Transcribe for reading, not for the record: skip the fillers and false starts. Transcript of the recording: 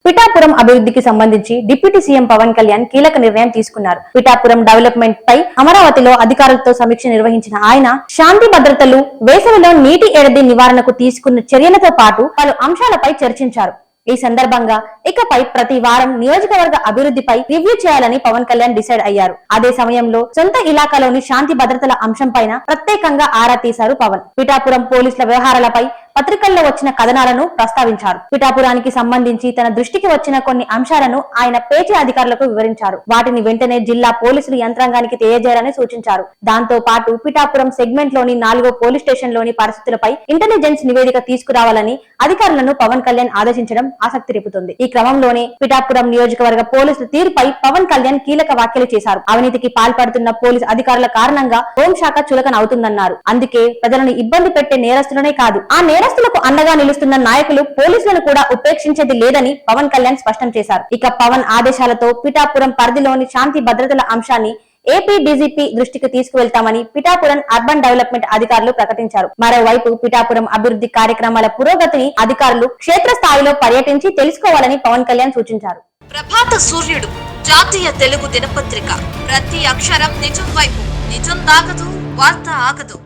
పిఠాపురం అభివృద్ధికి సంబంధించి deputy CM Pawan Kalyan కీలక నిర్ణయం తీసుకున్నారు. పిఠాపురం డెవలప్మెంట్ పై అమరావతిలో అధికారులతో సమీక్ష నిర్వహించిన ఆయన శాంతి భద్రతలు, వేసవిలో నీటి ఎడది నివారణకు తీసుకున్న చర్యలతో పాటు పలు అంశాలపై చర్చించారు. ఈ సందర్భంగా ఇకపై ప్రతి వారం నియోజకవర్గ అభివృద్ధిపై రివ్యూ చేయాలని పవన్ కళ్యాణ్ డిసైడ్ అయ్యారు. అదే సమయంలో సొంత ఇలాకాలోని శాంతి భద్రతల అంశం పైన ప్రత్యేకంగా ఆరా తీశారు పవన్. పిఠాపురం పోలీసుల వ్యవహారాలపై పత్రికల్లో వచ్చిన కథనాలను ప్రస్తావించారు. పిఠాపురానికి సంబంధించి తన దృష్టికి వచ్చిన కొన్ని అంశాలను ఆయన పేచి అధికారులకు వివరించారు. వాటిని వెంటనే జిల్లా పోలీసులు యంత్రాంగానికి తెలియజేయాలని సూచించారు. దాంతో పాటు పిఠాపురం సెగ్మెంట్ లోని 4వ పోలీస్ స్టేషన్ లోని పరిస్థితులపై ఇంటెలిజెన్స్ నివేదిక తీసుకురావాలని అధికారులను పవన్ కళ్యాణ్ ఆదేశించడం ఆసక్తి రేపుతుంది. ఈ క్రమంలోనే పిఠాపురం నియోజకవర్గ పోలీసుల తీరుపై పవన్ కళ్యాణ్ కీలక వ్యాఖ్యలు చేశారు. అవినీతికి పాల్పడుతున్న పోలీసు అధికారుల కారణంగా హోంశాఖ చులకన అవుతుందన్నారు. అందుకే ప్రజలను ఇబ్బంది పెట్టే నేరస్తులనే కాదు, ఆ నేరస్తులకు అండగా నిలుస్తున్న నాయకులు, పోలీసులను కూడా ఉపేక్షించేది లేదని పవన్ కళ్యాణ్ స్పష్టం చేశారు. ఇక పవన్ ఆదేశాలతో పిఠాపురం పరిధిలోని శాంతి భద్రతల అంశాన్ని ఏపీ డీజీపీ దృష్టికి తీసుకువెళ్తామని పిఠాపురం అర్బన్ డెవలప్మెంట్ అధికారులు ప్రకటించారు. మరోవైపు పిఠాపురం అభివృద్ధి కార్యక్రమాల పురోగతిని అధికారులు క్షేత్రస్థాయిలో పర్యటించి తెలుసుకోవాలని పవన్ కళ్యాణ్ సూచించారు. ప్రభాత సూర్యుడు జాతీయ తెలుగు దినపత్రిక. ప్రతి అక్షరం నిజం వైపు. నిజం దాగదు, వార్త ఆగదు.